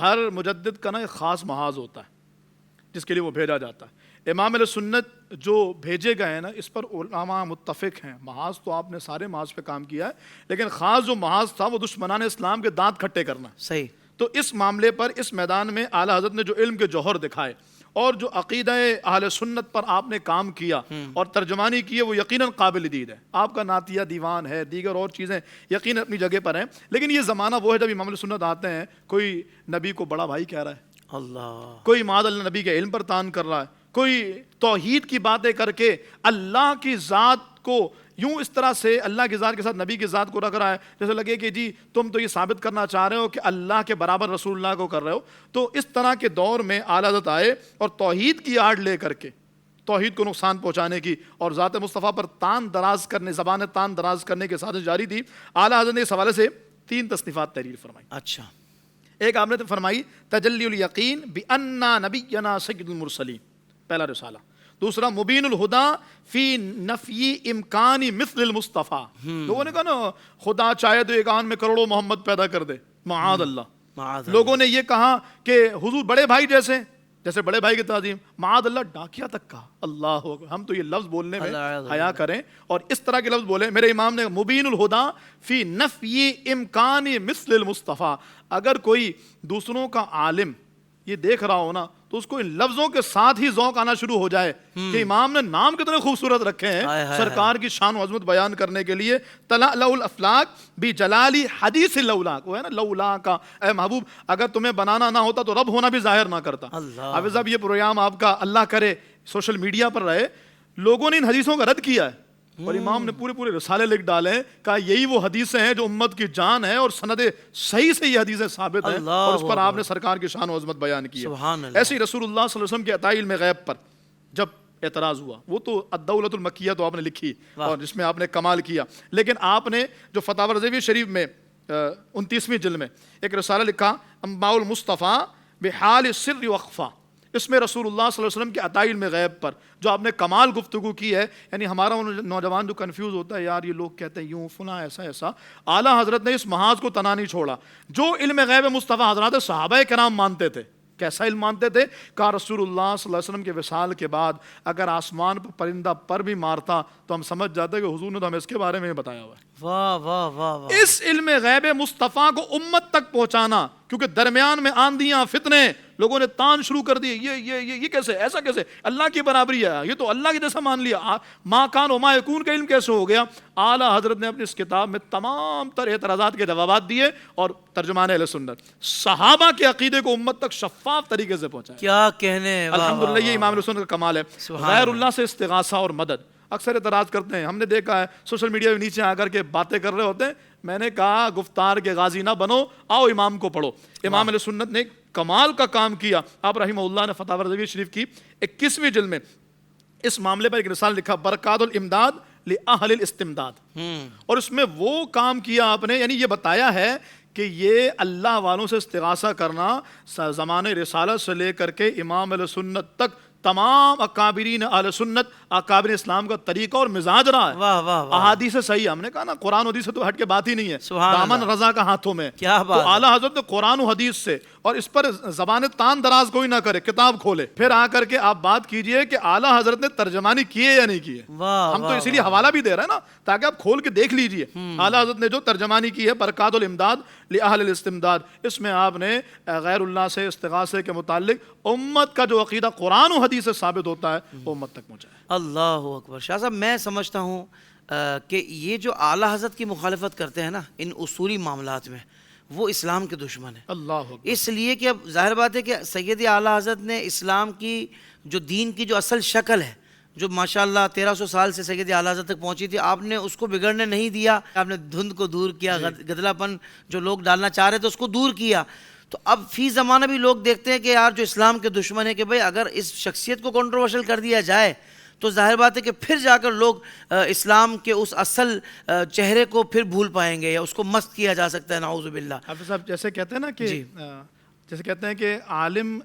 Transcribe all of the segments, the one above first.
ہر مجدد کا نا ایک خاص محاذ ہوتا ہے جس کے لیے وہ بھیجا جاتا ہے. امام علیہ سنت جو بھیجے گئے ہیں نا اس پر علماء متفق ہیں. محاذ تو آپ نے سارے محاذ پہ کام کیا ہے, لیکن خاص جو محاذ تھا وہ دشمنان اسلام کے دانت کھٹے کرنا. صحیح. تو اس معاملے پر اس میدان میں اعلیٰ حضرت نے جو علم کے جوہر دکھائے اور جو عقیدہ اہل سنت پر آپ نے کام کیا اور ترجمانی کی ہے وہ یقیناً قابل دید ہے. آپ کا نعتیہ دیوان ہے, دیگر اور چیزیں یقیناً اپنی جگہ پر ہیں, لیکن یہ زمانہ وہ ہے جب امام علیہ سنت آتے ہیں, کوئی نبی کو بڑا بھائی کہہ رہا ہے, اللہ, کوئی معاذ اللہ نبی کے علم پر تان کر رہا ہے, کوئی توحید کی باتیں کر کے اللہ کی ذات کو یوں اس طرح سے اللہ کی ذات کے ساتھ نبی کی ذات کو رکھ رہا ہے جیسے لگے کہ جی تم تو یہ ثابت کرنا چاہ رہے ہو کہ اللہ کے برابر رسول اللہ کو کر رہے ہو. تو اس طرح کے دور میں اعلیٰ حضرت آئے اور توحید کی آڑ لے کر کے توحید کو نقصان پہنچانے کی اور ذات مصطفیٰ پر تان دراز کرنے, زبان تان دراز کرنے کے سازش جاری تھی. اعلیٰ حضرت نے اس حوالے سے 3 تصنیفات تحریر فرمائی. اچھا, ایک آپ نے فرمائی تجلی الیقین بأن نبینا سید المرسلین, پہلا رسالہ. دوسرا مبین الہدا فی نفی امکانی مثل المصطفیٰ. لوگوں نے کہا نا خدا چاہے تو ایک آن میں کروڑوں محمد پیدا کر دے, معاذ اللہ. لوگوں نے یہ کہا کہ حضور بڑے بھائی جیسے بڑے بھائی کی تعظیم, معاذ اللہ ڈاکیا تک کہا. اللہ ہو, ہم تو یہ لفظ بولنے میں حیا کریں اور اس طرح کے لفظ بولیں. میرے امام نے مبین الہدا فی نفی امکانی مثل المصطفیٰ. اگر کوئی دوسروں کا عالم یہ دیکھ رہا ہو نا تو اس کو ان لفظوں کے ساتھ ہی ذوق آنا شروع ہو جائے کہ امام نے نام کتنے خوبصورت رکھے ہیں سرکار کی شان و عظمت بیان کرنے کے لیے. تلألؤ الافلاک بجلالی حدیث لولاک, وہ ہے نا لولا کا, اے محبوب اگر تمہیں بنانا نہ ہوتا تو رب ہونا بھی ظاہر نہ کرتا. حافظ صاحب یہ پروگرام آپ کا اللہ کرے سوشل میڈیا پر رہے, لوگوں نے ان حدیثوں کا رد کیا ہے اور امام نے پورے رسالے لکھ ڈالے ہیں, کہا یہی وہ حدیثیں ہیں جو امت کی جان ہے اور سند صحیح سے یہ حدیثیں ثابت ہیں اور اس پر آپ نے سرکار کی شان و عظمت بیان کی ہے. ایسے ہی رسول اللہ صلی اللہ علیہ وسلم کے عطائی علم غیب پر جب اعتراض ہوا, وہ تو الدولۃ المکیہ تو آپ نے لکھی اور جس میں آپ نے کمال کیا, لیکن آپ نے جو فتاوی رضویہ شریف میں 29ویں جلد میں ایک رسالہ لکھا انباء المصطفیٰ بحال سر وخفا, اس میں رسول اللہ صلی اللہ علیہ وسلم کے عطائی علم غیب پر جو آپ نے کمال گفتگو کی ہے. یعنی ہمارا نوجوان جو کنفیوز ہوتا ہے, یار یہ لوگ کہتے ہیں یوں فلاں ایسا, اعلیٰ حضرت نے اس محاذ کو تنا نہیں چھوڑا. جو علم غیب مصطفیٰ حضرات صحابہ کرام مانتے تھے, کیسا علم مانتے تھے, کہا رسول اللہ صلی اللہ علیہ وسلم کے وصال کے بعد اگر آسمان پر پرندہ پر بھی مارتا تو ہم سمجھ جاتے کہ حضور نے تو ہمیں اس کے بارے میں بتایا ہوا ہے. واہ واہ واہ واہ. اس علم غیب مصطفیٰ کو امت تک پہنچانا, کیونکہ درمیان میں آندیاں فتنے, لوگوں نے تان شروع کر دی, یہ کیسے, ایسا کیسے, اللہ کی برابری ہے, یہ تو اللہ کے جیسا مان لیا, ما کان و ما یکون کا علم کیسے ہو گیا. اعلیٰ حضرت نے اپنی اس کتاب میں تمام تر اعتراضات کے جوابات دیے اور ترجمان اہل سنت صحابہ کے عقیدے کو امت تک شفاف طریقے سے پہنچایا. کیا کہنے, الحمدللہ یہ امام اہل سنت کا کمال ہے. غیر اللہ سے استغاثہ اور مدد اکثر اعتراض کرتے ہیں, ہم نے دیکھا ہے سوشل میڈیا کے نیچے آ کر کے باتیں کر رہے ہوتے ہیں. میں نے کہا گفتار کے غازی نہ بنو, آؤ امام کو پڑھو. امام علیہ سنت نے کمال کا کام کیا. آپ رحمہ اللہ نے فتاوی رضویہ شریف کی 21ویں جلد میں اس معاملے پر ایک رسالہ لکھا برکات الامداد لأہل الاستمداد, اور اس میں وہ کام کیا آپ نے, یعنی یہ بتایا ہے کہ یہ اللہ والوں سے استغاثہ کرنا زمانے رسالت سے لے کر کے امام علیہ سنت تک تمام اکابرین اہل سنت اکابر اسلام کا طریقہ اور مزاج رہا ہے. واہ واہ واہ. احادیث صحیح, ہم نے کہا نا قرآن و حدیث سے تو ہٹ کے بات ہی نہیں ہے, دامن رضا کا ہاتھوں میں. کیا بات. تو اعلیٰ حضرت نے قرآن و حدیث سے, اور اس پر زبان تان دراز کوئی نہ کرے, کتاب کھولے پھر آ کر کے آپ بات کیجئے کہ اعلیٰ حضرت نے ترجمانی کیے یا نہیں کیے. ہم تو اسی لیے حوالہ بھی دے رہے ہیں نا تاکہ آپ کھول کے دیکھ لیجئے. اعلیٰ حضرت نے جو ترجمانی کی ہے برکات الامداد لأہل الاستمداد, اس میں آپ نے غیر اللہ سے استغاثے کے متعلق امت کا جو عقیدہ قرآن و حدیث سے ثابت ہوتا ہے وہ امت تک پہنچا ہے. اللہ اکبر. شاہ صاحب میں سمجھتا ہوں کہ یہ جو اعلیٰ حضرت کی مخالفت کرتے ہیں نا ان اصولی معاملات میں, وہ اسلام کے دشمن ہیں. اللہ اس لیے کہ اب ظاہر بات ہے کہ سید اعلیٰ حضرت نے اسلام کی جو دین کی جو اصل شکل ہے, جو ماشاءاللہ 1300 سال سے سید اعلیٰ حضرت تک پہنچی تھی, آپ نے اس کو بگڑنے نہیں دیا. آپ نے دھند کو دور کیا, گدلا پن جو لوگ ڈالنا چاہ رہے تھے اس کو دور کیا. تو اب فی زمانہ بھی لوگ دیکھتے ہیں کہ یار جو اسلام کے دشمن ہے کہ بھئی اگر اس شخصیت کو کنٹروورشل کر دیا جائے تو ظاہر بات ہے کہ پھر جا کر لوگ اسلام کے اس اصل چہرے کو پھر بھول پائیں گے یا اس کو مست کیا جا سکتا ہے. نعوذ باللہ. حافظ صاحب جیسے کہتے ہیں نا کہ جیسے کہتے ہیں کہ عالم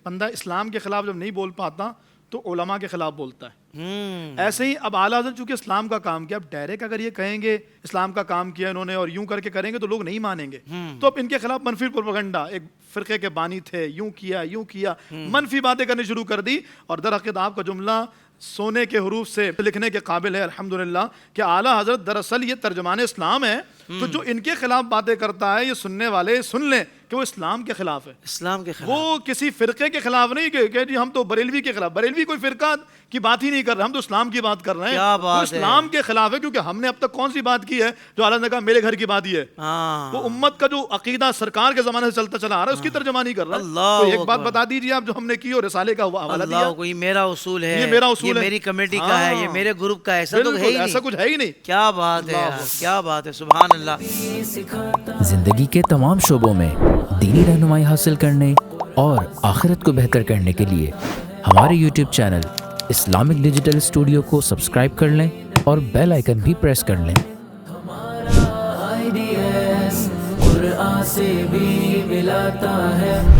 بندہ اسلام کے خلاف جب نہیں بول پاتا تو علماء کے خلاف بولتا ہے. ایسے ہی اب اعلیٰ حضرت چونکہ اسلام کا کام کیا, اب ڈائریکٹ اگر یہ کہیں گے اسلام کا کام کیا انہوں نے اور یوں کر کے کریں گے تو لوگ نہیں مانیں گے. تو اب ان کے خلاف منفی پروپیگنڈا, ایک فرقے کے بانی تھے, یوں کیا منفی باتیں کرنی شروع کر دی. اور در حقیقت آپ کا جملہ سونے کے حروف سے لکھنے کے قابل ہے الحمدللہ کہ اعلیٰ حضرت دراصل یہ ترجمان اسلام ہے. تو جو ان کے خلاف باتیں کرتا ہے یہ سننے والے سن لیں کہ وہ اسلام کے خلاف ہے, اسلام کے خلاف, وہ کسی فرقے کے خلاف نہیں کہ جی ہم تو بریلوی کے خلاف. بریلوی کوئی فرقہ کی بات ہی نہیں کر رہے, ہم تو اسلام کی بات کر رہے ہیں. کیا بات وہ اسلام کے خلاف ہے کیونکہ ہم نے اب تک کون سی بات کی ہے جو اعلیٰ نے کہا میرے گھر کی بات ہی ہے. وہ امت کا جو عقیدہ سرکار کے زمانے سے چلتا چلا آ رہا ہے اس کی ترجمانی کر رہا ہے. تو ایک بات بتا دیجیے آپ جو ہم نے کی اور رسالے کا حوالہ دیا, یہ میرا اصول ہے, یہ میرا اصول ہے, میری کمیٹی کا ہے, یہ میرے گروپ کا ہے, ایسا تو ہے ہی نہیں, ایسا کچھ ہے ہی نہیں. کیا بات ہے, کیا بات ہے, سبحان اللہ. زندگی کے تمام شعبوں میں دینی رہنمائی حاصل کرنے اور آخرت کو بہتر کرنے کے لیے ہمارے YouTube channel Islamic digital studio کو سبسکرائب کر لیں اور بیل آئیکن بھی پریس کر لیں. قرآن سے بھی ملاتا ہے.